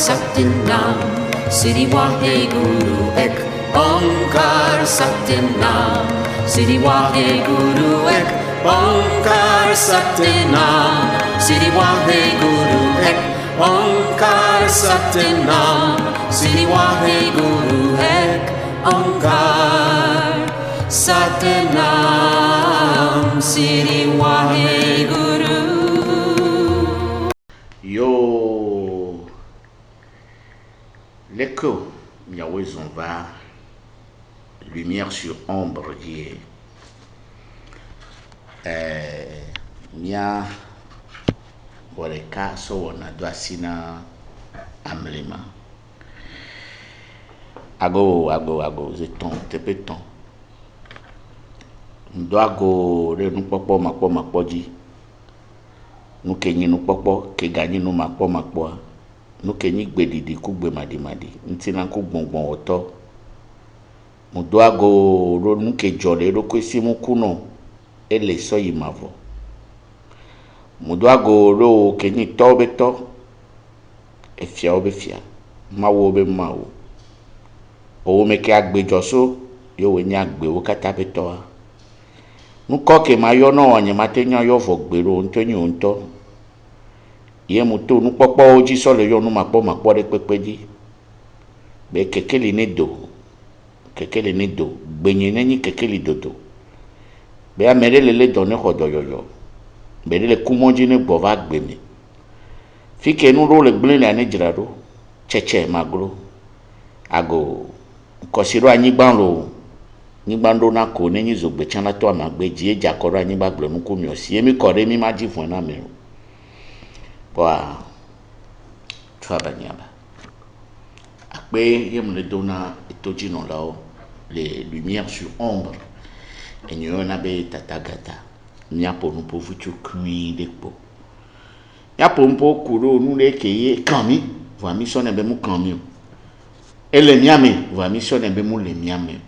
Satnam, Sri Waheguru Ek Onkar Satnam, Sri Waheguru Ek Onkar Satnam, Sri Waheguru Ek Onkar Satnam, Sri Waheguru Ek Onkar Satnam, Sri Waheguru. Yo, l'écho, Yahweh va, lumière sur ombre, dit. Mia, voilà, cas, on a doisina amlema. Ago, c'est ton, t'es péton. Doit go, nous popo, ma poji. Nous kenyi nous popo, ke gagné nous ma po, nous kenyi gbedidi ku gbe madi, ntina ku gbongbon oto. Mu doit go, ro nous ke jole, ro kwesi mu kuno, ele so yimavo. Mu doit go, ro kenyi tobe to, e fia obe fia, mawo obe mawo. O me ke agbe joso, yo we ni agbe wo katabe to. Nous coque mayo no anye matenya yo fo gbero ntonyi onto. Ye muto nous popo oji so le yo no mapo de pepeji. Be kekeli ne do. Gbenye nenyi kekeli dodo. Be amere le donne hodo yo. Be le kumonji ne bova gbeme. Fike nu ro le gblele ane jiraro. Cheche magro. Ago kosiro anyigban lo. Nigbando na ko nenyi zogbe chana to amagbe ji eja koro anyi gbagble nu ko mi osi emi kore mi ma ji fun na mi boa traba nyaba akpe yem le dona etoji no lao les lumières sur ombre enyo na be tatagata nya po nu po fuchu kui de po ya po mpo kuro nu le keye kami va mi sone be mu kami ele miame va mi sone be mu le miame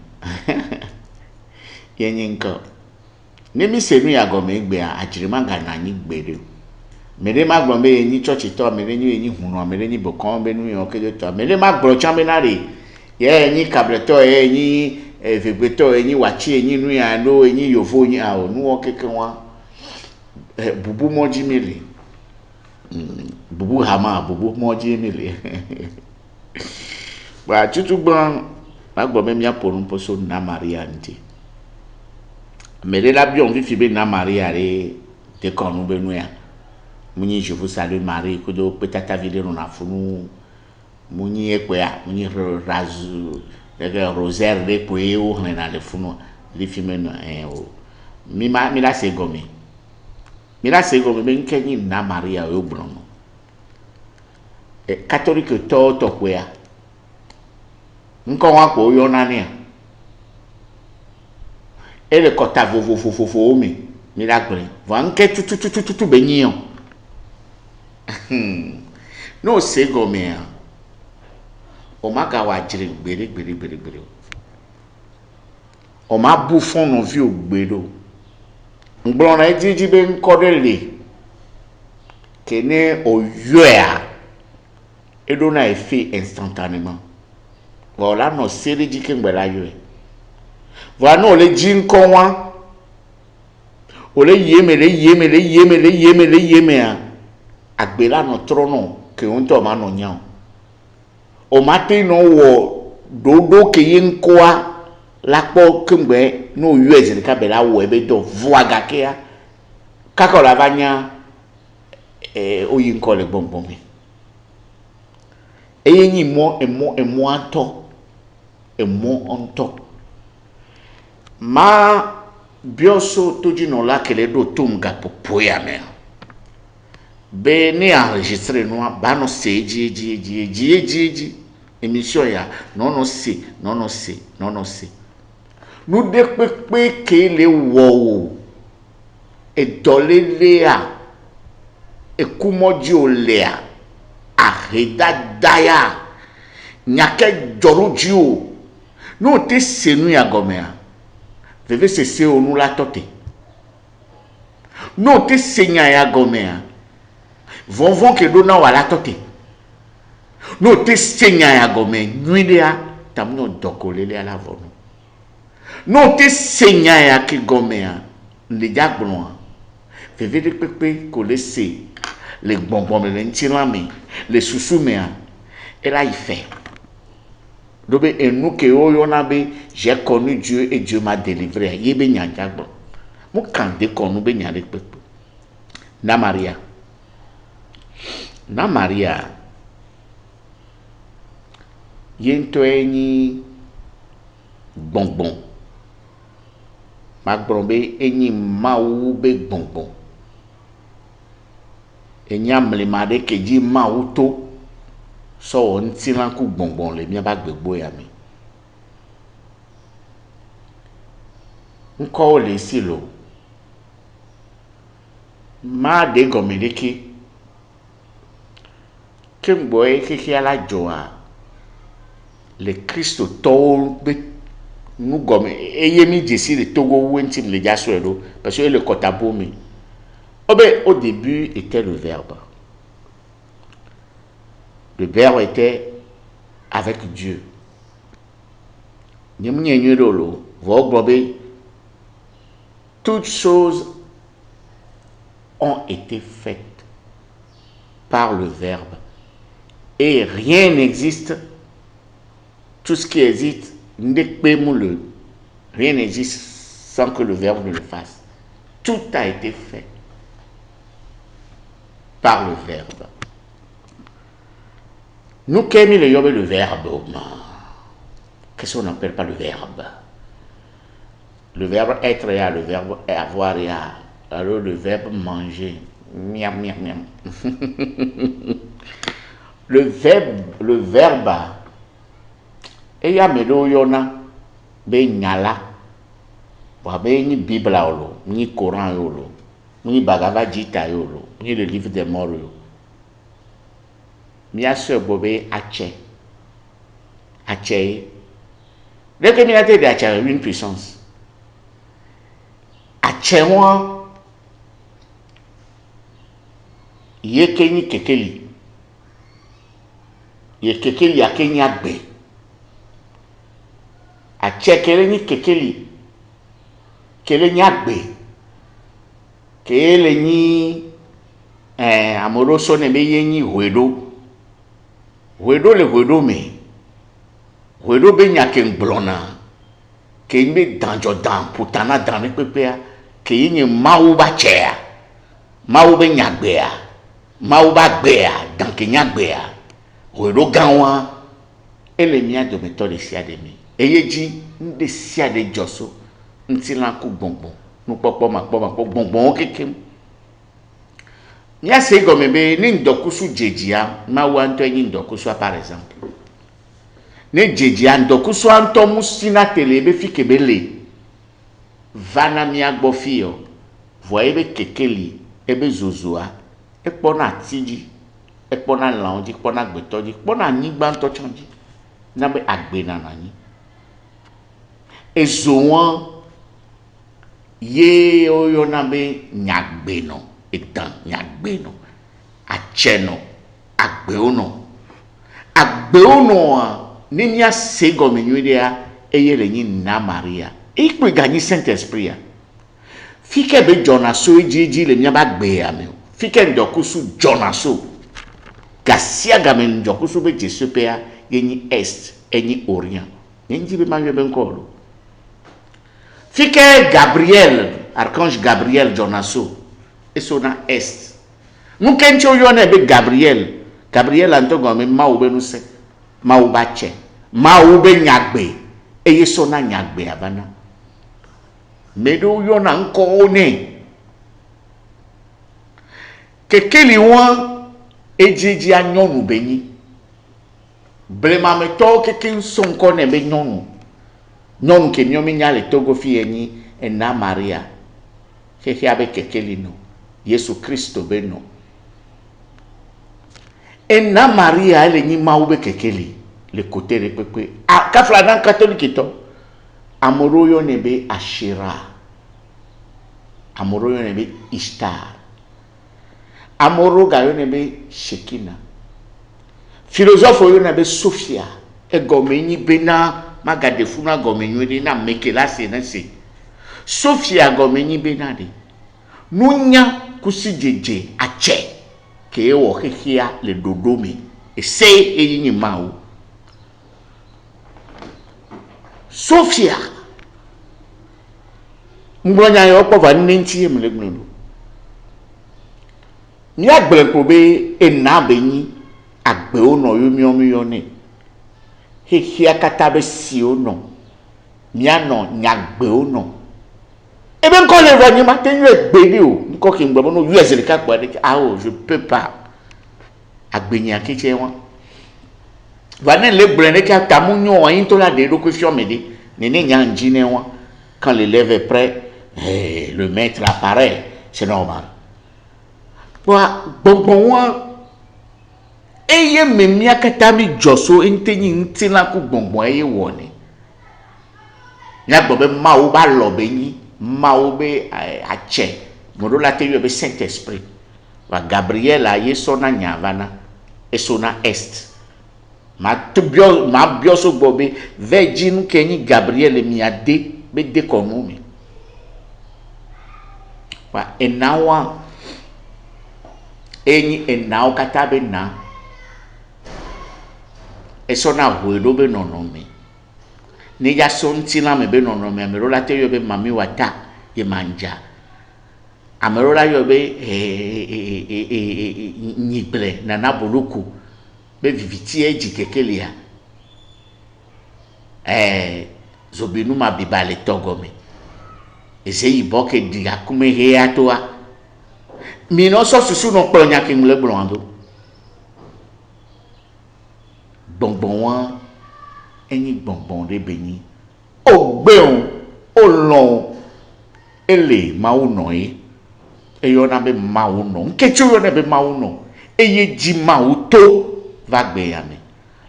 yenyenko nemi senu ya gome gbe a ajirima ga na anyi gbere mere ma gbo me yin church to mere yin yin hunu mere yin bokon be nu yon kede to mere ma gbo chambe na re ye yin kabreto ye yin vegbeto yin wachi yin nu ya no yin yovo yin a onu o keke wa bubu moji mele bubu hama bubu moji mele ba tutu gbon ma gbo me mi aporun poso na Maria nti mere la bion vi fibe na Maria re te konu benu ya munyi je vous salue Marie ko do petata vile no na funu munyi ekwe ya munyi razu le rosaire de poe o na le funu li fime no o mi la segomi be nkenyi na Maria o gbrono catholique to kwe ya nko wa ko yo na ni ele kota fofo omi miracle va nke tutu benyion no sego me o maga wa jire gbere o ma bu fon no vi ogbero ngbon na ejiji be nkodele kene o yoa edo na efi instantanément voilà no série di ke ngbela yoe voilà no le jin konwa o le yeme a agbela no trono ke onto ma no nya o mate no wo dodo ke yin kwa lapo kemgbe no US ni ka bela wo ebe do voaga ke ya kakola banya oyin ko le gbongbon mi eyin emo ato emo onto ma bioso toji no la kele do tumga popoya me be ni enregistrer no ba no seji émission ya non se nous de pepe ke le wo e dolele a e kumoji olea aheda daya nyake joruji o no te senu ya gomea veve se onu la tote no te senya ya gomea vonvon ke do na wala tote no te senya ya gome nuidea tamno dokolele ala vono no te senya ya ki gome ya le jagbon fe vede pepe ko le se le bonbon le ntilame le susume ya ela y fait dobe enu ke oyona be j'ai connu Dieu et Dieu m'a délivré yebe nya jagbon mo kan de konu be nya le pepe na Maria yento eni bonbon magbrombe eni mawu be bonbon enya mlemade keji mawu to so ntilan ku bonbon le mi ba gbegbo ya mi nko le silo ma de gomedeki kembo e kiki ala joa le Christo to be nous gomme eyemi jesi le togo wentim le jaswelo parce que le kotabomi au début était le verbe était avec Dieu toutes choses ont été faites par le verbe et rien n'existe. Tout ce qui existe, rien n'existe sans que le verbe ne le fasse. Tout a été fait par le verbe. Nous qui aimons le verbe, qu'est-ce qu'on n'appelle pas le verbe? Le verbe être et le verbe avoir et alors le verbe manger. Miam, miam, miam. Le verbe et ya medo yona be nyala wa be ni bible olo ni coran yolo ni Bhagavad Gita yolo ni le livre des morts yo mi aso bobe ache dès que mi a été de ache une puissance ache moi yekeni kekeli akeni agbe achekele ni kekeli kele nyagbe kele ni amoroso ne beye ni hwedo le hwedo me hwedo be nyake ngblona ke mbe danjo dan putana dan pepea ke yin mawu ba chea mawu be nyagbea mawu ba gbea dan ke nyagbea hwedo ganwa ele mia do metode sia de mi eyeji nde sia de joso ntila ku gbongbon nu popo ma gbongbon kekem nya se gomebe ni ndokusu jejia ma wa nto yin ndokusu par exemple ne jejia ndokusu anto musina telebe fikebele vana mi agbofio voye be kekeli ebe zozoa ekpona tiji ekpona laonji ekpona gbetoji ekpona nigba nto chanji na be agbena nani ezowan ye oyona be nyagbeno etan nyagbeno acheno agbeono ni nya sego menyudia eyele ni na Maria ikpe gani Saint Esprit ya fike be jonaso ejiji le nya ba gbe ya me fike ndokusu jonaso gasia gamen ndokusu be jesupea yeni est eni orient nji be manwe ben kolo fike Gabriel archange Gabriel jonaso esona est mukencho yone be Gabriel antogo me maube no se maubache maube nyagbe eye sona nyagbe abana medo yona nko ne kekeli won ejiji anyonu benyi blema me to kekin sonko ne be nyonu ke nyomi nyale togo fi eni ena Maria keke abe kekeli no Yesu Kristo beno ena Maria ele ni maube kekeli le côté repepe a kafla dan catholique to amoroyo nebe Ashera amoroyo nebe Ishtar amoro gayo nebe Shekina philosophe yo na be Sophia e gomenyi bena magade funa gomenyi de na meke la se na se Sophia gomenyi bena de nunya kusi jeje ache ke wo hihia le dodomi e se eyi mawo Sophia mbronya yo pova nnenti emle gbunu ni agbele ko be ena benyi agbe ono yo miomi ne hihia kata be si ono miano nyagbe ono ebe nko le ro ma tenyu egbe ni o nko ki ngbo no US le ka gba de je peux pas agbenya kiche won va ne le gbre ne ka tamunyo yin to la de do ko fiome de ne nya njine won quand l'élève est prêt le maître apparaît c'est normal bon eye memia kata mi joso entenyi ntina ku gbongbon eye woni ya gbo be mawo ba lo be yin mawo be ache modo la te yo be Saint Esprit wa Gabriel aye sona nyavana e sona est ma bio so gbo be virgin kenyi Gabriel mi ade be de konumi wa enawa enyi enawo kata be na eso na huedo be nonomi ni ya sonti na me be nonomi amerola te yo be mami wata ye manja amerola yo be nyible na nabuluku be viviti eji kekelia zobinu ma bibale togomi ese iboke diga kume he atoa mi no so susu no plonya kimle blando bonbon eni bonbon de beni ogbeun olon ele mauno eyo na be mauno nkechu yo na be mauno eye ji mauto va gbeyame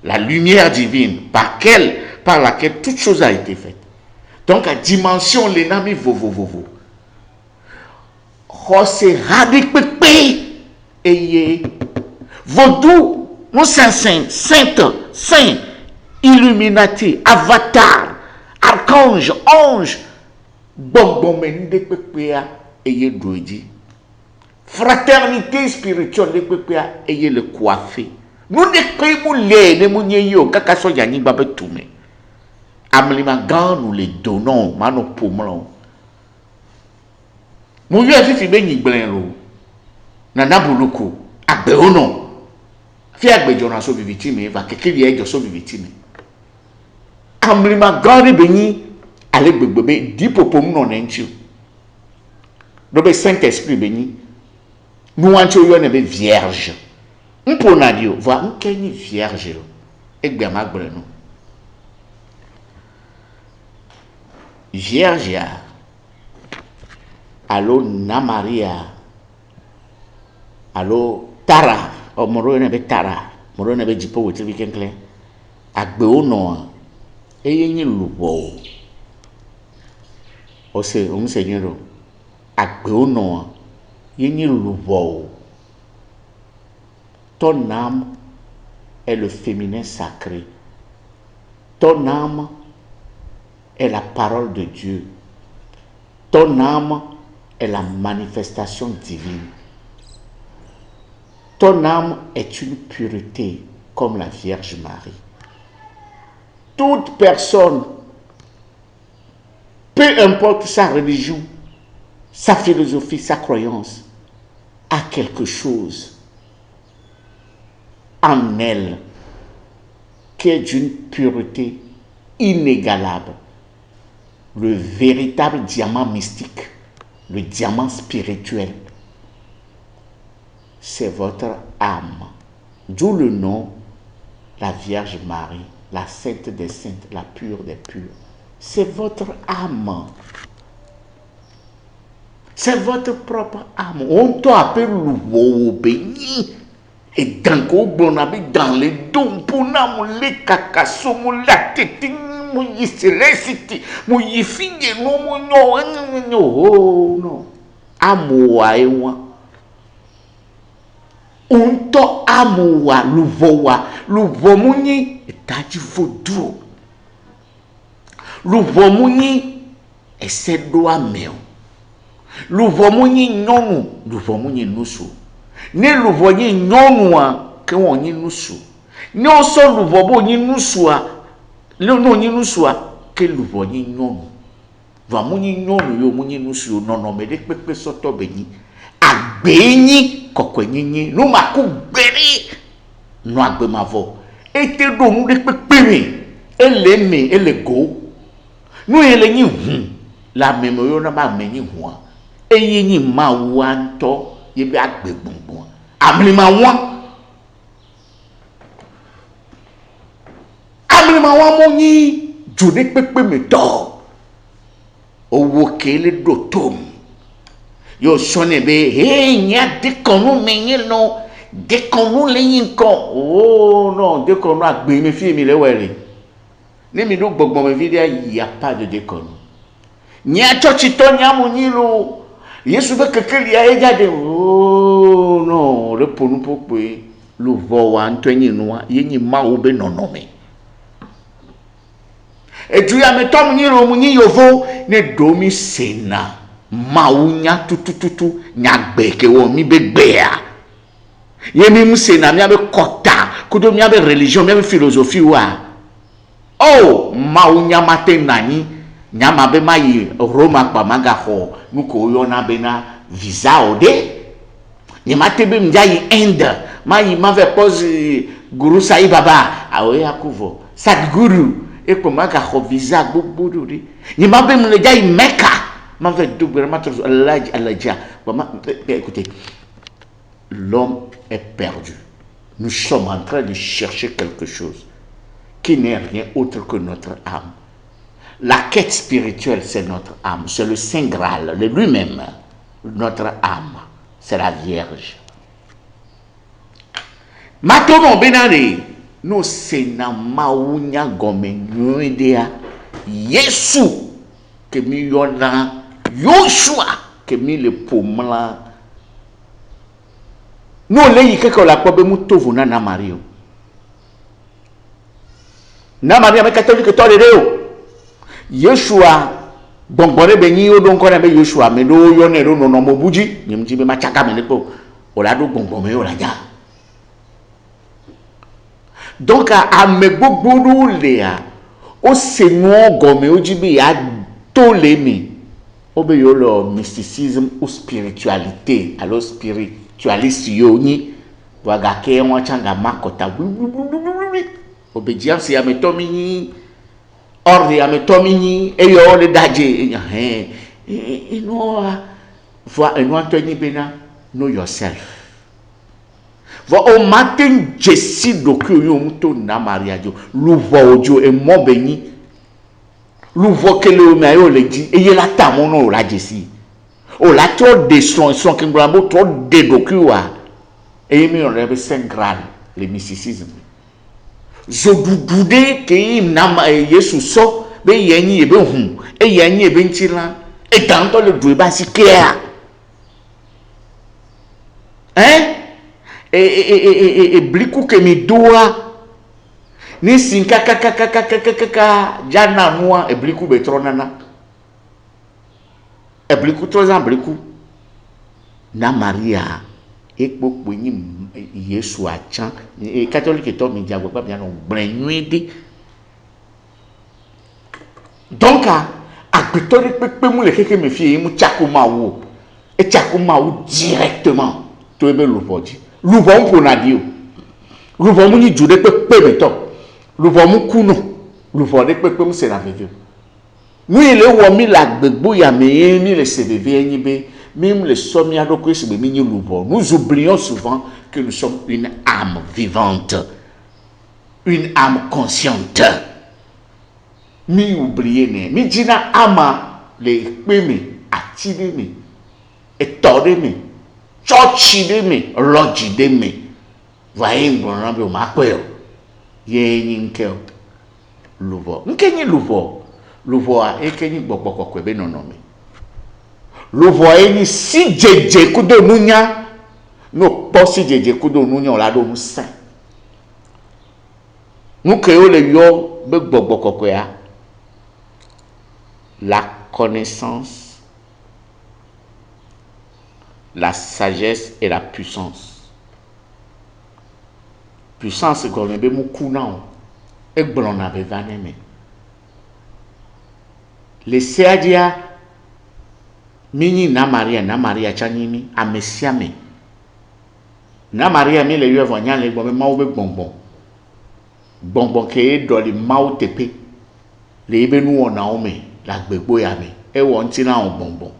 la lumière divine par laquelle toute chose a été faite. Donc à dimension les nami vovo José radik pepe eye vodou non saint illuminati avatar archange ange bonbon mende pepe eye doji fraternité spirituelle de pepe eye le coiffé nous ne payons les ne munyeyo kaka so yani babe tume amlima gan nous les donnons mano pomlon mo yo afifi be nyigben ro na nabuluku agbe ono fi agbejo na so bibiti mi va kekeli ejo so bibiti mi amlima gan be nyi ale gbegbe be dipopom no na nchi do be Saint Esprit be nyi nu anchi yo na be vierge mpo na dio va nkeni vierge egbe amagbre no vierge allo na Maria allo Tara o moro na be Tara moro na be jipo woti bi kenkle agbe ono eyenyi lubo o se o msenyero agbe ono yenyi lubo. Ton âme est le féminin sacré. Ton âme est la parole de Dieu. Ton âme est la manifestation divine. Ton âme est une pureté comme la Vierge Marie. Toute personne, peu importe sa religion, sa philosophie, sa croyance, a quelque chose en elle qui est d'une pureté inégalable. Le véritable diamant mystique, le diamant spirituel, c'est votre âme. D'où le nom, la Vierge Marie, la sainte des saintes, la pure des pures. C'est votre âme. C'est votre propre âme. On t'appelle le béni. Et dans les dons pour nous, les cacasso, la tête, mon yisselesiti, mon yifinge, non. Amoua et moi. On t'a amoua, louvoua, luvo munyi etaji voduro luvo munyi esedo ameo luvo munyi nyonu luvo munyi nusu ne luvo nyi nyonu a ke won nyi nusu ne oso luvo bo nyi nusu a le no nyi nusu a ke luvo nyi nyonu va munyi nyonu yo munyi nusu no no me de pepe soto benyi agbenyi kokwenyi no maku gberi no agbe mavo ete do nu de pepe mi ele go no ele nyi hu la memo yo na ba menyi hu a eyi nyi ma wa nto ye bi agbe gbongbon amli ma wa mo nyi jude pepe mi do owo kele do tom yo sone be nya de konu menyi no de konu leyin ko oh no de konu agbe mi fi mi lewere ni mi do gbogbo me video il y a pas de déconne nya chochi to nya mo nyi lo Yesu be kekeli ya ejade oh no le ponu pope lo vo wa ntonyi no yenyi ma wo be nonome edu ya me tom nyi ro mu nyi yovo ne do mi sena ma unya tutututu nya gbe ke wo mi be gbe ya yemi mu sena mi abe kota kudo mi abe religion mi abe philosophie wa oh ma unya mate nani nyama be mayi Roma pa maga ho nuko yo na be na visa ode ni mate be mjayi Inde mayi mave pose guru sai baba awe yakuvo Sadguru e ko maga ho visa gbogbo de ni ma be mle jayi Mecca mave double matro alaja écoutez l'homme est perdu nous sommes en train de chercher quelque chose qui n'est rien autre que notre âme. La quête spirituelle, c'est notre âme. C'est le Saint Graal, lui-même. Notre âme, c'est la Vierge. Maintenant, benare, nous sena maunya gome nuidea Yesu que mi yona Yoshua que mi le pomla. Nous leyi keke la pobe mutovu na Mario. Na Maria me catholique toléreo Yeshua bonbore benyi o don kona be Yeshua me do yo ne do no mo buji nyimti be machaka me lepo o la do bonbome o la ja donc a me gbogbo le o se no gome o ji be ya to le mi o be yo lo mysticisme ou spiritualité alors spiritualiste yo ni waga ke won changa makota obedience ya metomi ordre ya metomi e yo le daje no va eno antoni bena know yourself va o matin jesi doku yo muto na mariage luvo ojo e mo beni luvo kele o me ayo leji eye la tamo no la jesi o la to de son kingrambo to de doku wa e mi on rebe Saint Graal le mysticisme zodudude ke na Yesu so be yenyi ebe hu e yenyi ebe ntila e tanto le due ba si kea bliku ke mi doa ni sinka kaka jana noa e bliku betronana e bliku trozan bliku na Maria ekpokpo nyi Yesu achan e catholique to mi jagbo pa bien no gbenwede donc agbetori pepe mu le keke me fie mu chakuma wo e chakuma wo directement to ebe luvoji luvom ponadio luvom ni jude pepe beto luvom kuno luvode pepe mu se la vevio nu ile wo mi la gbegbo ya me ni le seveve enyi be même les sommes nous oublions souvent que nous sommes une âme vivante, une âme consciente. Mi oubliez ne, mi dina ama le peme atide me, etore me, chochide me, lodjide me. Voyez mbonambe o makweo, ye nyinkeo, luvo. Nkenyi luvo, luvo a ekenyi gbokboko kwebe nonome. Le voyez si jeje kudo nunya no pas si jeje kudo nunya on la do nous saint Nous créons le yo be la connaissance, la sagesse et la puissance. Puissance comme be mu kuna e gblona be vaneme. Le seadia mini na Maria chanimi amesiame. Na Maria mi le yo vonya le gbo me ma be bonbon ke do le mau tepe. Le be nu ona o me la gbegbo ya me e won ti na on bonbon.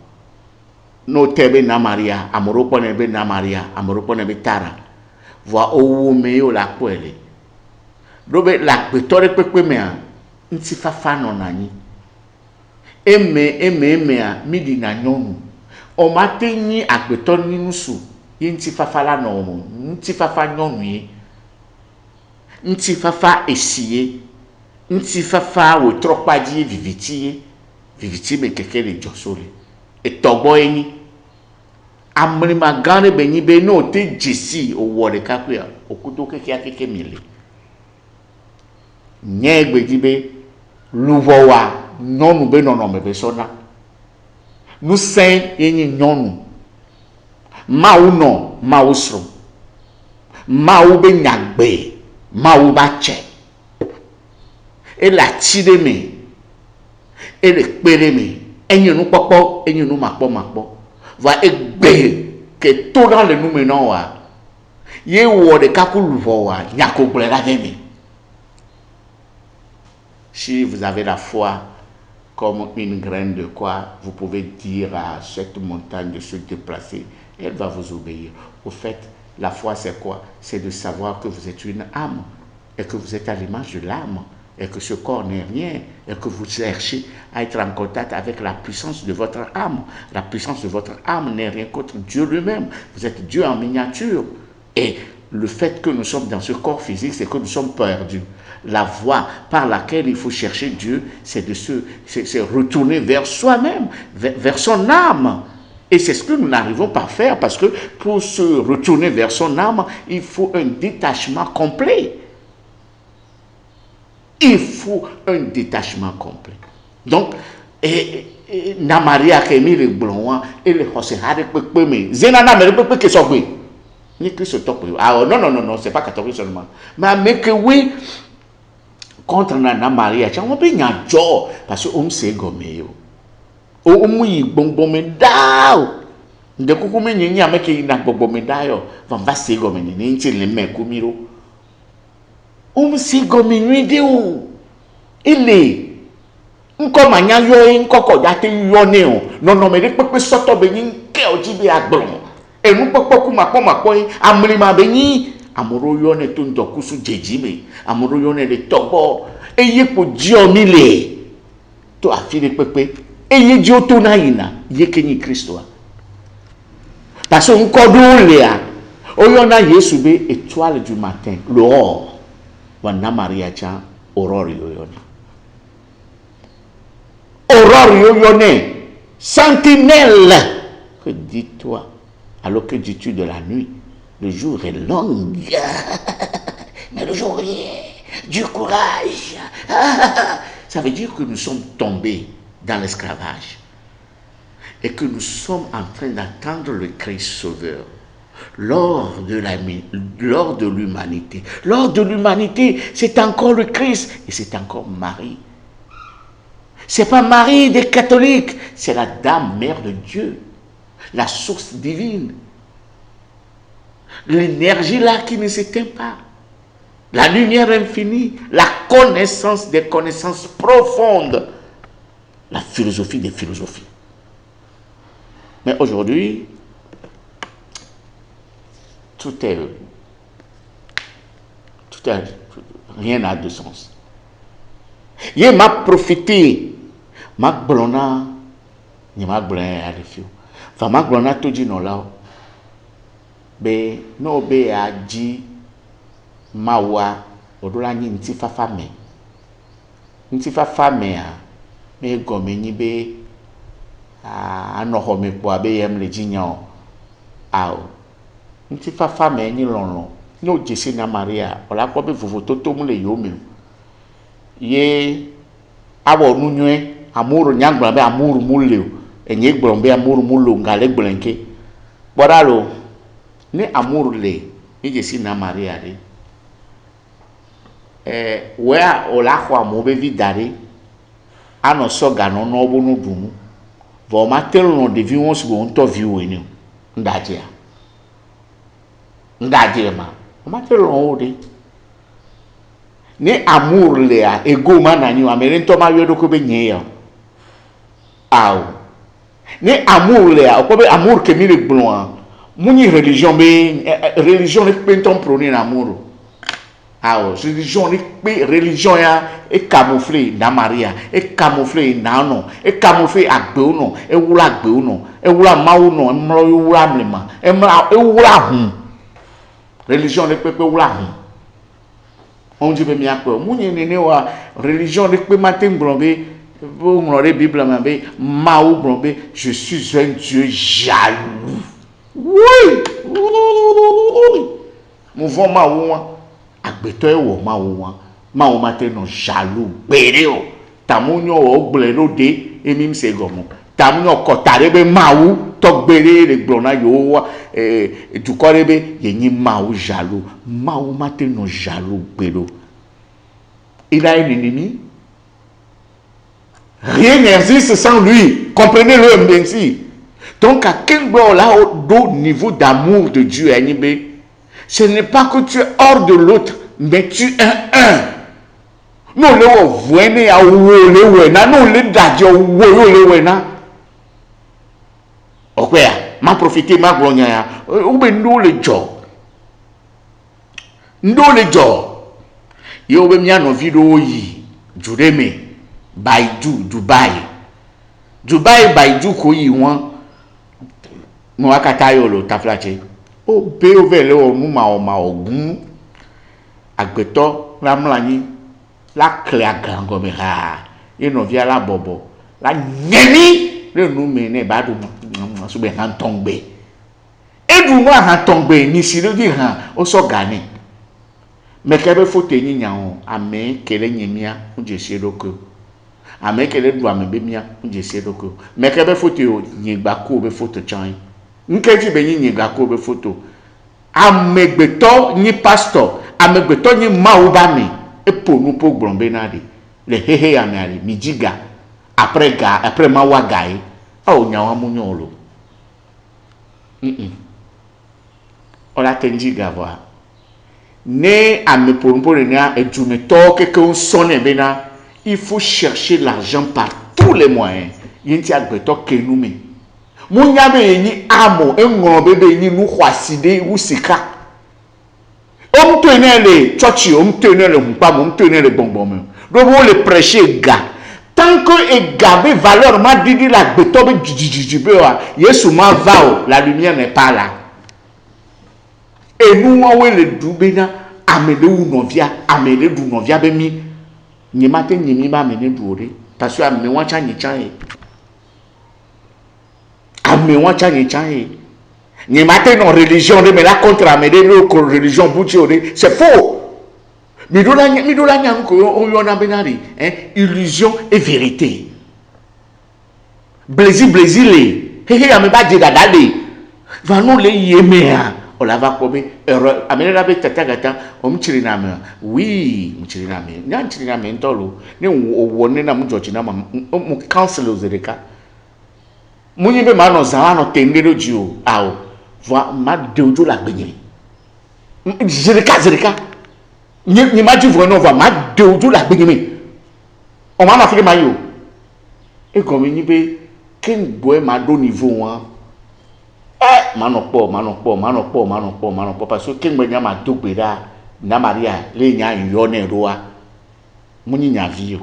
No tebe na Maria amoropo ne be na Maria amoropo ne be tara. Voa owo me yo la kwele. Robe la petore pepe me a nti fafa no nani. Eme a midi na nyonu. O matenyi agbeton ni nusu. Nti fafa la no mo. Nti fafa nyonu ye. Nti fafa esiye. Nti fafa wo tropadi viviti. Viviti me keke le josole. E togbo eni. Amri magane benyi be no te jesi o wore kakuya. Okuto keke mile. Nyegbe jibe luvowa. Nyonu be nono me be sona. Nous saint yenye nyonu. Ma ou non, ma ou sro. Ma ou be nyagbe, ma ou ba che. E la tide me. E le kpere me. Enye nou popo, enye nou makpo. Va ekbe ke to dans le nou menon wa. Ye wo de kakou luvo wa, nyako ble la veme. Si vous avez la foi comme une graine de quoi, vous pouvez dire à cette montagne de se déplacer, et elle va vous obéir. Au fait, la foi c'est quoi? C'est de savoir que vous êtes une âme, et que vous êtes à l'image de l'âme, et que ce corps n'est rien, et que vous cherchez à être en contact avec la puissance de votre âme. La puissance de votre âme n'est rien qu'autre Dieu lui-même. Vous êtes Dieu en miniature. Et le fait que nous sommes dans ce corps physique, c'est que nous sommes perdus. La voie par laquelle il faut chercher Dieu, c'est de se retourner vers soi-même, vers son âme. Et c'est ce que nous n'arrivons pas à faire, parce que pour se retourner vers son âme, il faut un détachement complet. Il faut un détachement complet. Donc, na Maria kemi le blonwa et le hosehade pepe me zenana me pepe ke sogwe ni Christ top. Ah non, c'est pas catholique seulement. Mais que oui, contre na Maria, tu on peut nyajo parce que on se gomé yo. O mu yi bonbon me dao. De kuku me nyi ameke na bonbon me dao. Va se gomé ni nti le me kumiro. On se gomé ni de o. Ile nko manya yo nko ko date yo ne o. Non me de pepe soto be ni ke ojibe agbon. E nu pepe ku mapo amri ma be ni amoro yo ne to ndokusu jejime. Amoro yo ne le tobo. Eye po dio mile to afile pepe eye dio to na ina ye kenyi Kristo parce que nko do le a oyo na Yesu be étoile du matin l'or wana Maria cha aurore yo ne sentinelle que dis-toi alors que dis-tu de la nuit le jour est long mais le jour est du courage. Ça veut dire que nous sommes tombés dans l'esclavage et que nous sommes en train d'attendre le Christ sauveur lors de l'humanité. Lors de l'humanité, c'est encore le Christ et c'est encore Marie. C'est pas Marie des catholiques, c'est la Dame Mère de Dieu, la source divine. L'énergie là qui ne s'éteint pas. La lumière infinie, la connaissance des connaissances profondes, la philosophie des philosophies. Mais aujourd'hui, rien n'a de sens. Il m'a profité, m'a blona, il m'a blona à refus. Enfin, m'a blona tout dit non là. Ben, non, ben, a dit. Mawa odola nyi nti fafa me a me gome nyi be anoho me po abe yem le jinya o ao nti fafa me nyi lonlon no jesi na Maria ola ko be vovo toto mu le yo me ye abo nunye amour nyangba be amour muleu enye gblombe amour mulo ngale gblenke bodalo ni amour le ije si na Maria re wea ola kwa mo be vidare ano soga no no bonu dumu vo ma telo no de vi won so won to vi we ni ndaje ma ma telo no de ni amour le a ego ma na ni amere nto ma wedo ko be nye ya aw ni amour le a ko be amour ke mi le blon muni religion ne peut pas prôner l'amour. Ah, religion ya e camouflé na Maria, e camouflé na no, e camouflé agbe no, e wula agbe no, e wula mawu no, e mlo wula mlema, e wula hun. Religion ne peut pas wula hun. On dit be mi akpo, muni nene wa religion ne peut matin blombe, vous m'aurez Bible mambe, mawu blombe, je suis un Dieu jaloux. Oui. Mouvement maouwa agbeto ewo maouwa maouwa te no jaloux gbere o tamunyo o gblero de emi mse gomo tamunyo kotare be maou to gbere le glona yo dukore be yenyi maou jaloux maou mate no jaloux gbero. Il a un ennemi. Rien n'existe sans lui. Comprenez-le ainsi. Donc, à quel niveau d'amour de Dieu, ce n'est pas que tu es hors de l'autre, mais tu es un. Nous le voyons à Wena, nous le dadjo Wena. Ok, ma profité, ma gloria, ou bien nous le job. Nous le job. Yo be mia no video yi, Jureme, Baidu, Dubai Baidu ko yi won. Mo akatayo lo taflache o be o vele o mu ma ogun agbeto la mlani la clé gango me ha e no via la bobo la nyeni le nu me ne ba du mo so be han tongbe e du mo han tongbe ni si le di han o so gani me kebe foto ni nyan ame kele nyemia unje sedoko ame kele du ame be mia unje sedoko me kebe foto nyigba ko be foto chan nkeji be nyi gako be photo amegbeto ni pastor amegbeto ni maubami eponu po gbombe na de le hehe amari mijiga après mawagai o nyawa munyolo ola tenjiga voa ne ameponu po na edumeto keke sonne bena il faut chercher l'argent par tous les moyens yenti agbeto kenume Munyabe ni amo engoro bebe ni nu kwaside usika omtenele church omtenele mpa omtenele bonbon do bo le prêcher ga tant que e gabe valeur ma didi la gbeto be jijiji wa Yesu ma va la lumière n'est pas là et nous on le dubena amele u novia amele du novia be mi nyimate nyimi ba amele du ore parce que amele wa cha nyi cha mais on change ni matin non religion de mais la contre amede no religion bouché c'est faux midola nyam ko on yona benari illusion et vérité blésile he ame ba je dadale va no le yemea on la va kobe erreur amene la be tatagata o mchiri na me oui mchiri na me nya mchiri na me ntolo ne wonne na mjochi na mu counsel ozereka Muni be mano zawano tendero jio ao va ma deujo la gbenye zereka ni ma jivo no va ma deujo la gbenye o ma na fike mayo e ko mi ni be ken boy ma do niveau wa mano po parce que ken gbenya ma do gbera na Maria le nya yo ne roa muni nya vio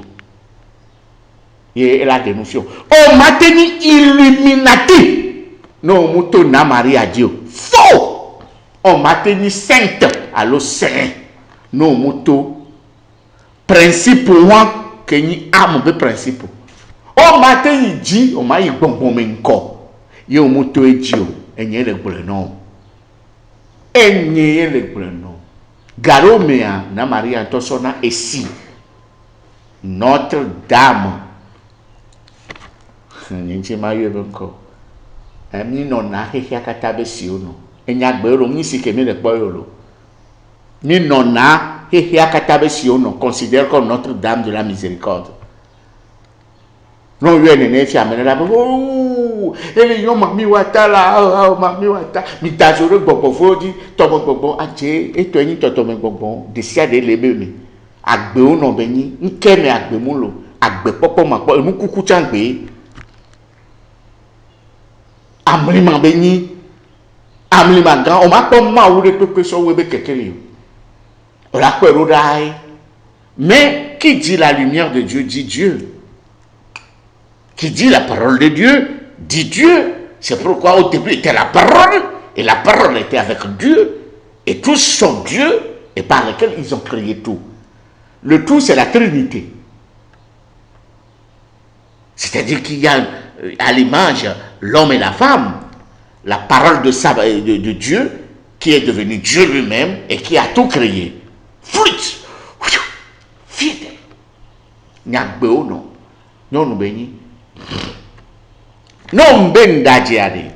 et la dénonciation. On m'a tenu illuminati. Non, muto na Maria Dieu. Faux. On m'a tenu sainte. Allo saint. Non, muto. Principe moi que ni amo be principe. On m'a tenu dit, on m'a eu bon menko. Yo muto e Dieu. Enye le non. Enye le non. Garomea na Maria tosona esi. Notre-Dame. Ninchi mayo benko. Emi no na hehia katabe siono. Enya gbero mi sikemi le boyolo. Ni nona hehia katabe siono considère comme Notre-Dame de la Miséricorde. Non yene ne fi amene la oh ele yo mami wata la mami wata mi tajoro gbogbo fodi tobo gbogbo aje eto yin toto me gbogbo de sia de lebe mi agbe o no be yin nkeme agbe mu lo agbe popo ma po emu kuku changbe amri ma be yin amri ma gan o ma po ma wure pepe so we be kekele o la ko ero dai mais qui dit la lumière de Dieu dit Dieu. Qui dit la parole de Dieu, dit Dieu. C'est pourquoi au début était la parole, et la parole était avec Dieu, et tous sont Dieu, et par lesquels ils ont créé tout. Le tout, c'est la Trinité. C'est-à-dire qu'il y a à l'image l'homme et la femme, la parole de Dieu, qui est devenu Dieu lui-même, et qui a tout créé. Fruit, fidèle. Nyakbeo non, non nous bénis. No mbe ndajiade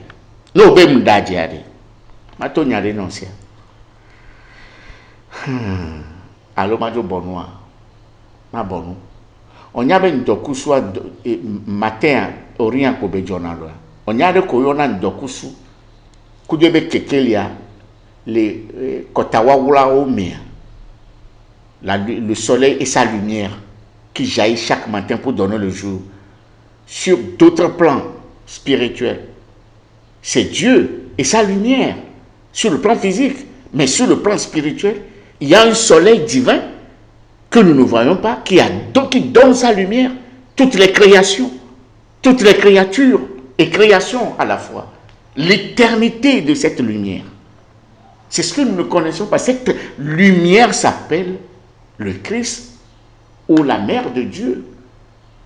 no be mdajiade mato nyare non sia alo majo bonua ma bonu onya be ndokusu matin orient ko be jonalo onya de ko yona ndokusu kuje be kekelia le kotawa wula omia le soleil et sa lumière qui jaillit chaque matin pour donner le jour sur d'autres plans spirituels. C'est Dieu et sa lumière sur le plan physique, mais sur le plan spirituel, il y a un soleil divin que nous ne voyons pas, qui donne sa lumière. Toutes les créations, toutes les créatures et créations à la fois. L'éternité de cette lumière. C'est ce que nous ne connaissons pas. Cette lumière s'appelle le Christ ou la Mère de Dieu.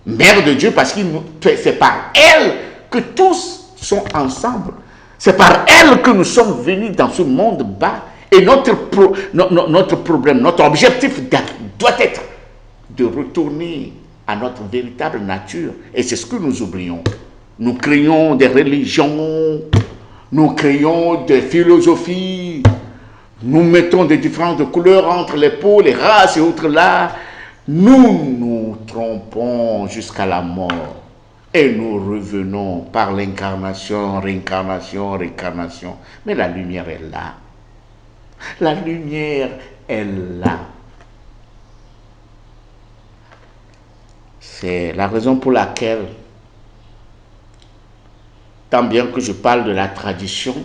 Mère de Dieu parce que c'est par elle que tous sont ensemble. C'est par elle que nous sommes venus dans ce monde bas. Et notre problème, notre objectif doit être de retourner à notre véritable nature. Et c'est ce que nous oublions. Nous créons des religions, nous créons des philosophies, nous mettons des différentes couleurs entre les peaux, les races et autres là. Nous nous trompons jusqu'à la mort et nous revenons par l'incarnation, réincarnation, réincarnation. Mais la lumière est là. La lumière est là. C'est la raison pour laquelle, tant bien que je parle de la tradition,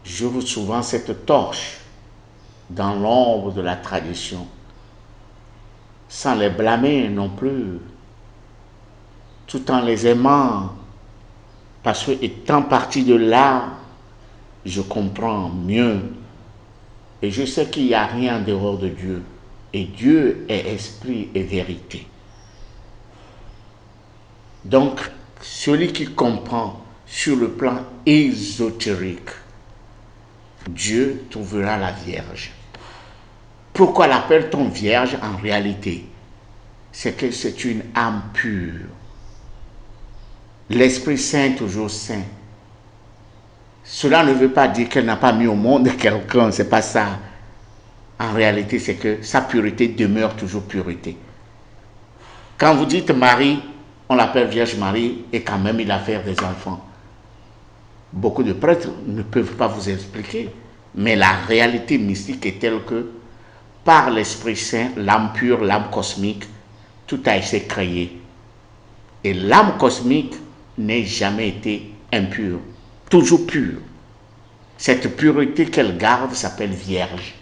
j'ouvre souvent cette torche dans l'ombre de la tradition, sans les blâmer non plus, tout en les aimant, parce que étant parti de là, je comprends mieux, et je sais qu'il n'y a rien en dehors de Dieu, et Dieu est esprit et vérité. Donc, celui qui comprend sur le plan ésotérique, Dieu trouvera la Vierge. Pourquoi l'appelle-t-on Vierge en réalité? C'est que c'est une âme pure. L'Esprit Saint toujours saint. Cela ne veut pas dire qu'elle n'a pas mis au monde quelqu'un, c'est pas ça. En réalité, c'est que sa pureté demeure toujours pureté. Quand vous dites Marie, on l'appelle Vierge Marie et quand même il a fait des enfants. Beaucoup de prêtres ne peuvent pas vous expliquer, mais la réalité mystique est telle que par l'Esprit Saint, l'âme pure, l'âme cosmique, tout a été créé. Et l'âme cosmique n'a jamais été impure, toujours pure. Cette pureté qu'elle garde s'appelle Vierge.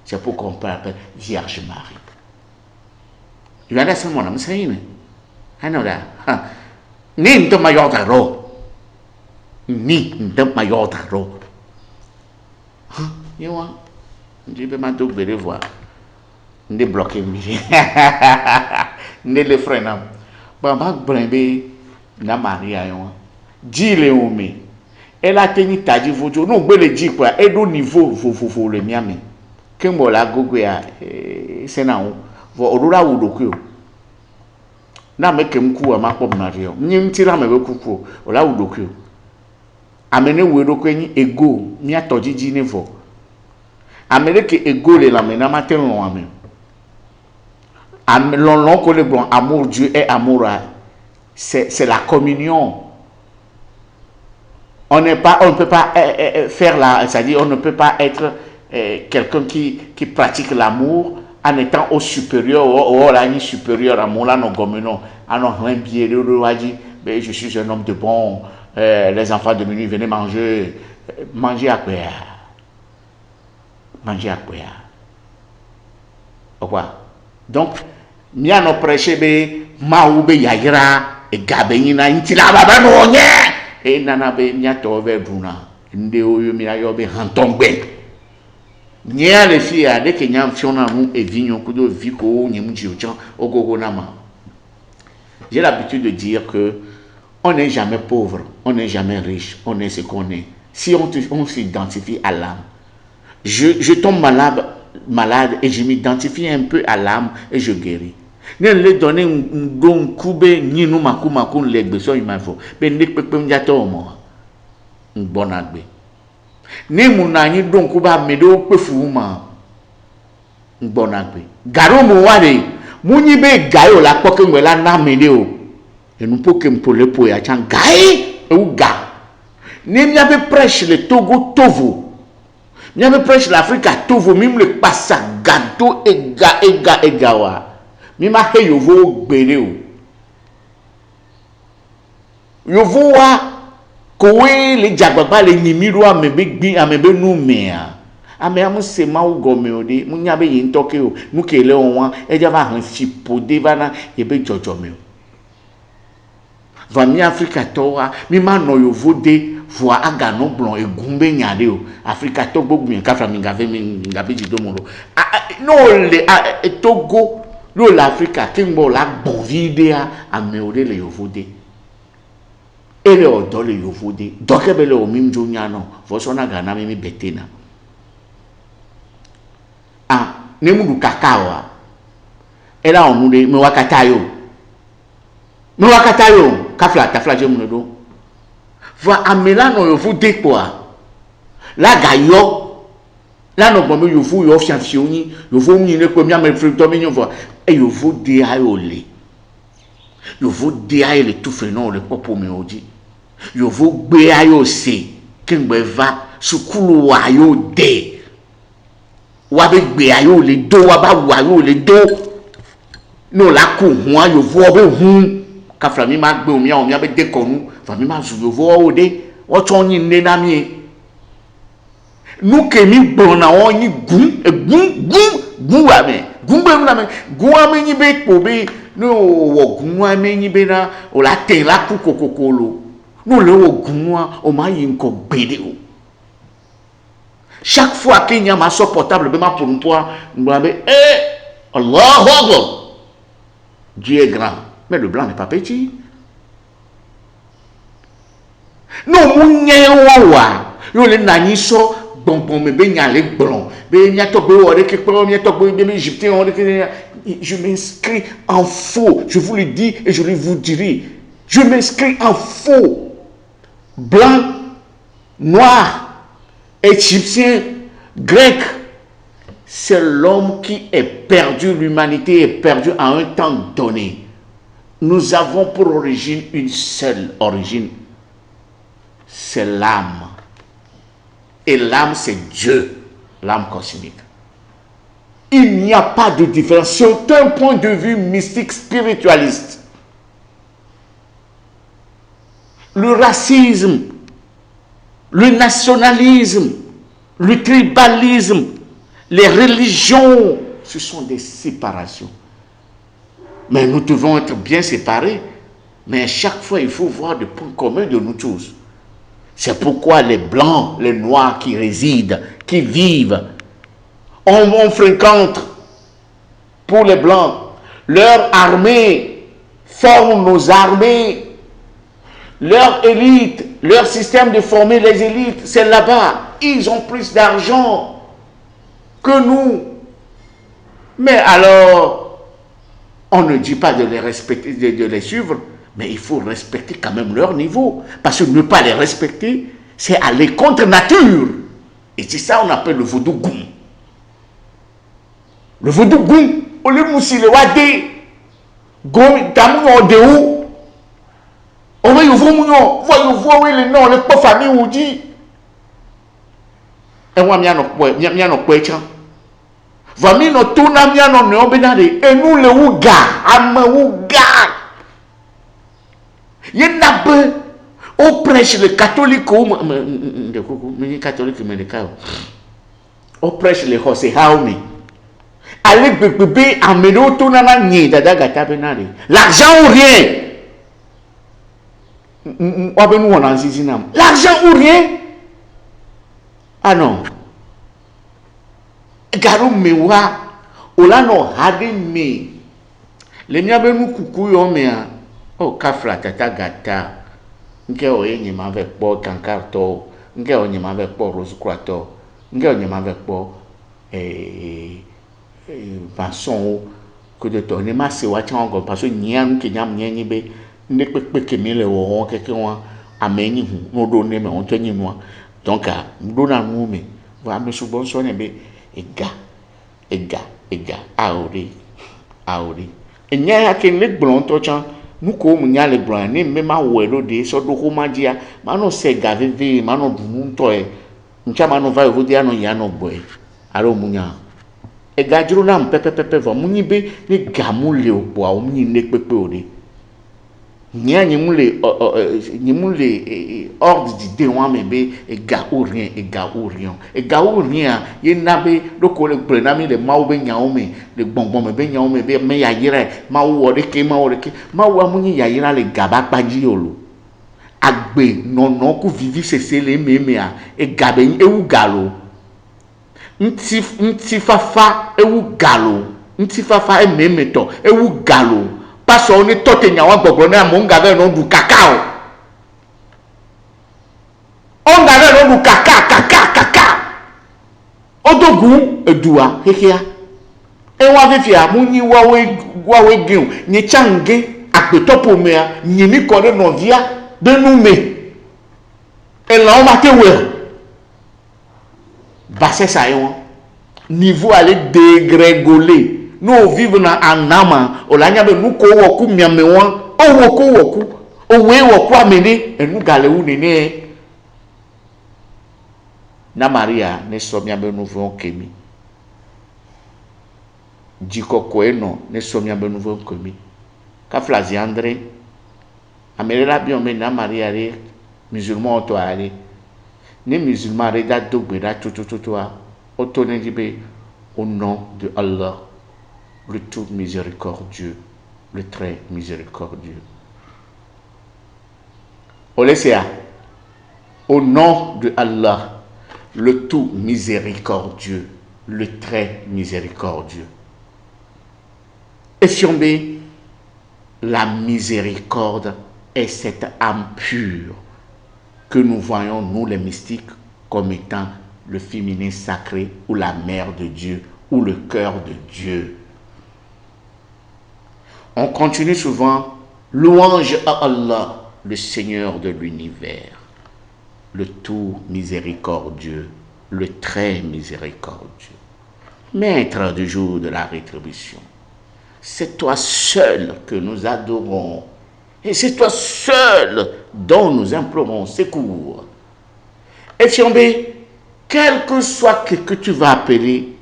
C'est pourquoi on peut l'appeler Vierge Marie. You understand what I'm saying? I know that. Ni ndo mayodaro. Ni ndo mayodaro. You want? Je vais m'en donner voir. Ndi bloqué mi. Ndi le frein. Ba blembe na Maria yo. Di le omi. Elle a tenu tadi vojo. No gbe le di quoi. E do niveau le miami. Kembo la gogo ya c'est na Orura Wudokyo. Na make him cool, a map of Mario. Nimtira me kuku, or la Wudokyo. Amene Wudokweni ego, mia tojiji nevo. Amérique ego le la mena matin loin. L'on connaît bon, amour Dieu et amour. C'est la communion. On ne peut pas faire la, c'est-à-dire on ne peut pas être quelqu'un qui pratique l'amour en étant au supérieur ou là ni supérieur à mon là non comme non. Alors un bien dit, je suis un homme de bon. Les enfants de minuit venez manger à quoi? Manger à quoi? Au revoir. Donc mia no prêcher be maube yagira e gabenina intila baba no nye e nana be mia to ve bruna nde oyo mi ayo be hantombe nya le fia de ke nya fiona nu e vigno kudo viko nyem jiochan ogogo nama. J'ai l'habitude de dire que on n'est jamais pauvre, on n'est jamais riche, on est ce qu'on est. Si on s'identifie à l'âme. Je tombe malade et je m'identifie un peu à l'âme et je guéris. Ne le donner un bon coube ni nous makou legbe so il m'info. Ben ne pepe m'jato mo. Un bon agbe. Ne muna ni don kuba medo pefu ma. Un bon agbe. Garo mo wade. Muni be gayo la poke ngwela na medeo. E nous poke mpole po ya chan gae ou ga. Ne m'yabe prêche le Togo Tovo. M'yabe prêche l'Afrique à Tovo même le passa gado ega wa. Mima he yovo gbere o. Yovo wa kowe le jagbagba le nimiru amebe nu mea. Ame amu se ma u gome o de munya be yin toke o nu kele onwa eja va han fipo de bana ebe jojo me o. Va mi Afrika towa mima no yovo de voa aga no blon egumbe nyade o. Afrika to gbogbo yen ka fra mi ngabe jido mo lo. No le Togo lo l'Afrique qui m'a la bon vidéa à me le yovode et le odo le yovode donc e bele o mim jonya no fo so na gana mi betena ne mu kakawa e la onu de me wakatayo kafla tafla je mu do va amela no yovode quoi la gayo là non bon yo fu yo fianfioni yo fu mi ne ko mi am frito mi nyo e yo fu de ayole yo fu de ayole tout fait non le popo mi oji yo fu gbe ayo se kengbe va sukulu wa yo de wa be gbe ayo le do wa ba wa yo le do no la ko hu ayo fu obe hu ka fra mi ma gbe omi a be de konu fa mi ma zu yo fu o de o ton yin ne na mi. Nous que nous bon on y goum ame goum ame ni be pobe no wo goum ame ni be na o la ten la ku kokokolo no le wo goum o ma yin ko gbede o chaque fois que y a ma so portable be ma pour toi be Allahu Akbar Dieu est grand mais le blanc n'est pas petit non munye wa yo le nani so bon me be nyale blon be nyato be ore ke pro nyato be égyptien on je m'inscris en faux, je vous le dis et je vous dirai, je m'inscris en faux, blanc, noir, égyptien, grec. C'est l'homme qui est perdu, l'humanité est perdue à un temps donné. Nous avons pour origine une seule origine, c'est l'âme. Et l'âme, c'est Dieu, l'âme cosmique. Il n'y a pas de différence. C'est un point de vue mystique, spiritualiste. Le racisme, le nationalisme, le tribalisme, les religions, ce sont des séparations. Mais nous devons être bien séparés. Mais à chaque fois, il faut voir des points communs de nous tous. C'est pourquoi les blancs, les noirs qui résident, qui vivent, on fréquente pour les blancs. Leur armée forme nos armées. Leur élite, leur système de former les élites, c'est là-bas. Ils ont plus d'argent que nous. Mais alors, On ne dit pas de les respecter, de les suivre, mais il faut respecter quand même leur niveau. Parce que ne pas les respecter, c'est aller contre nature. Et c'est ça qu'on appelle le vaudou goum. Le vaudou goum, on le moussi le wade, goum, tamu de où? On va y voir les noms, les pauvres familles ou dit. Et moi, m'y a quoi, tiens. Vami no tuna m'y a no benade, et nous le ouga, ama ouga. Y'en a peu, on prêche le catholique, mais catholique, mais le cas. On prêche le José Jaume. Allez, bébé, amenez tout na n'y dada gata benade. L'argent ou rien. L'argent ou rien? Ah non. Garou mewa. Ola no hade me. Le miabe nou kuku yo mea. Oh, kafla tata gata. Nke o yenye mavek po kankarto. Nke o yenye mavek po rosukwato. Nke o yenye mavek po Vincent que de tourner ma se wa chango parce que nyam ke nyam nyenyi be ne pe kemile wo keke wa ameni hu no do ne me on tenyi no donc a do na mu me va me so bon so ne be ega aori enya ke le blon to chan nu ko mu nya le blon ni me ma wo lo de so do ko ma dia ma no se ga veve ma no du mu to e ncha ma no va vo dia no ya no boy aro mu nya e gajuru na pepe vo munyi be ni gamu le opo a munyi ne pepe ore nya nyimule ordre d'idée wa me be e ga orien ye na be loko le bre na mi le mawo be nya o me le gbongbon me be nya o me be me ya yira mawo ore ke mawo munyi ya yira le gaba paji olo agbe nono ku vivi sese le memea e gabe ewu galo nti fafa ewu galo nti fafa ememeto ewu galo paso oni tote nyawa gbogbo na mo ngave no du kakao on ngave no du kaka odogu edua hehia enwa fifia munyi wawe giun ni change apetopo mea nyimi kore novia de nume ela o matewe basse ça niveau aller dégringoler nous vivons en nama o la nyabe nous ko woku miame won o woku o we woku amene enu gale wu nene na Maria ne so miabe nous vont kemi jikoko eno ne so miabe nous vont kemi ka flazi André amelela bi o me na Maria re musulman to ale les musulmans regardent au nom de Allah, le tout miséricordieux, le très miséricordieux. Au nom de Allah, le tout miséricordieux, le très miséricordieux. Et Fiombe, la miséricorde est cette âme pure que nous voyons, nous les mystiques, comme étant le féminin sacré ou la mère de Dieu ou le cœur de Dieu. On continue souvent, louange à Allah, le Seigneur de l'univers, le tout miséricordieux, le très miséricordieux, maître du jour de la rétribution. C'est toi seul que nous adorons. Et c'est toi seul dont nous implorons secours. Et Fiombe, quel que soit ce que tu vas appeler,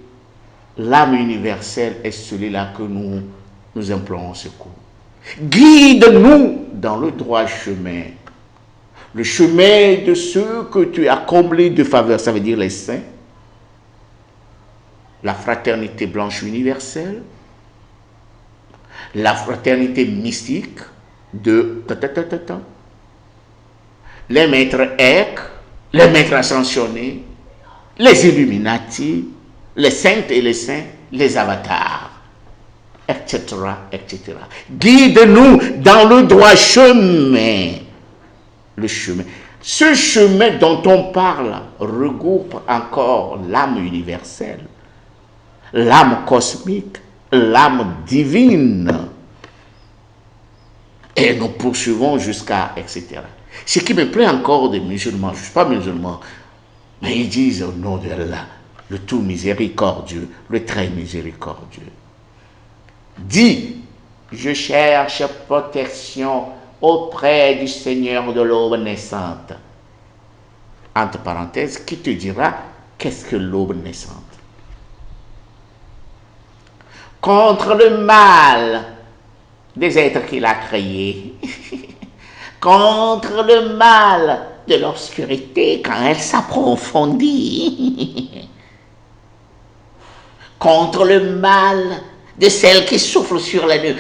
l'âme universelle est celui-là que nous implorons secours. Guide-nous dans le droit chemin. Le chemin de ceux que tu as comblés de faveur, ça veut dire les saints. La fraternité blanche universelle. La fraternité mystique. Les maîtres Ek, les maîtres ascensionnés, les Illuminati, les saintes et les saints, les avatars, etc., etc. Guide-nous dans le droit chemin. Le chemin. Ce chemin dont on parle regroupe encore l'âme universelle, l'âme cosmique, l'âme divine, Et nous poursuivons jusqu'à, etc. Ce qui me plaît encore des musulmans, je ne suis pas musulman, mais ils disent au nom de Allah, le tout miséricordieux, le très miséricordieux. Dis, je cherche protection auprès du Seigneur de l'aube naissante. Entre parenthèses, qui te dira qu'est-ce que l'aube naissante? Contre le mal des êtres qu'il a créés, contre le mal de l'obscurité quand elle s'approfondit, contre le mal de celle qui souffle sur la nuit,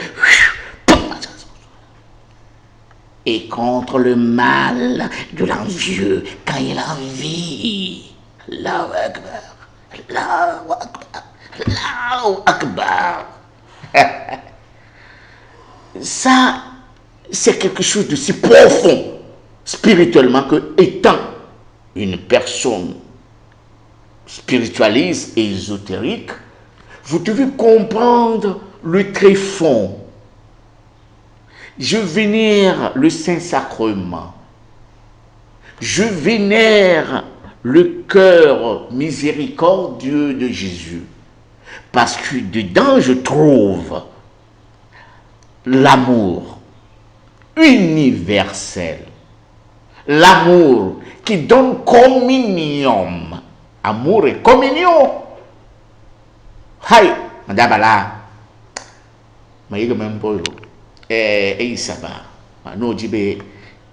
et contre le mal de l'envieux quand il envie. Allahu Akbar, Allahu Akbar, Allahu Akbar. Ça, c'est quelque chose de si profond spirituellement que, étant une personne spiritualiste et ésotérique, vous devez comprendre le tréfonds. Je vénère le Saint-Sacrement. Je vénère le cœur miséricordieux de Jésus. Parce que dedans, je trouve l'amour universel. L'amour qui donne communion. Amour et communion. Hay, madabala. Maïga même pas yo. Isaba. No jibe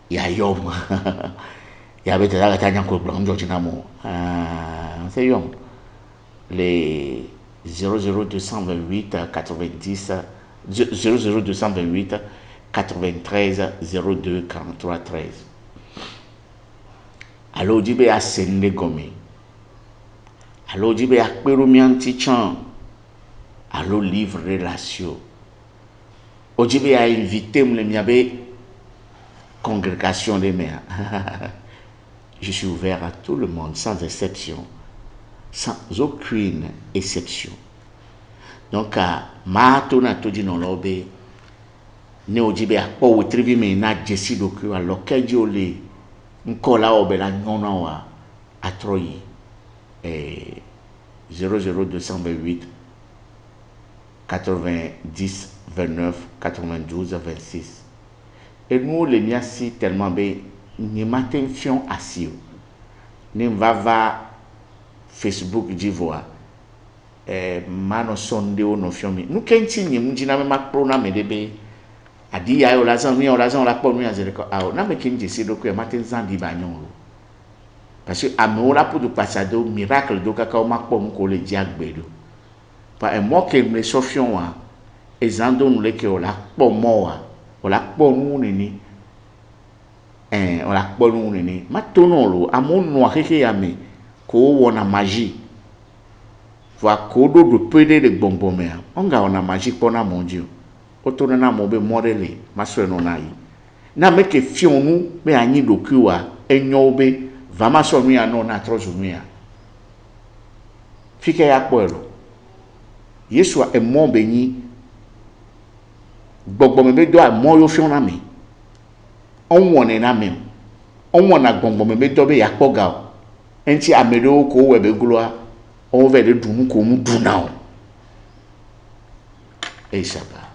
ya yom. Ya bete la tanya ko blom jo tinamo. C'est yom. Les 00228 90 00228 93 02 43 13. Allo jibe a sende gomi. Allo jibe a perumianti chan. Allo livre relation. Ojibe a invité m'le congrégation des mères. Je suis ouvert à tout le monde sans exception, sans aucune exception. Donc ma to na to di non lobe ne ojibe a po trivi me na jesi doku alors que jole nkola obela nyona wa atroyi 00228 90 29 92 26. Et nous les miasi tellement be ni matention asio ni va Facebook divoa mano sonde o no fiomi nous kenti ni mjina me makpro me debe adi ya o la zan la po mi azere ko a na me kinji si do ko maten zan di banyon lo parce que amoura pour du passado miracle do ka o makpo ko le diagbe do pa e mo ke me sofion wa ezando nous le ke o la po mo wa o la po nu ni on la po nu ni matono lo amon no akeke ya me ko wona magie va kodo do pede de bombome onga ona magie pona mon dieu otona na mo be morele maso no na yi na me ke fionu be anyi dokuwa enyo be va maso nu ya no na trozo nu ya fike ya polo yesu e mo be yin gbogbo me be do a mo yo fiona me onwon na me onwon na gbogbo me be do be yakpoga enti amedo ko we be gloa on ve de dunu ko mu dunao e saba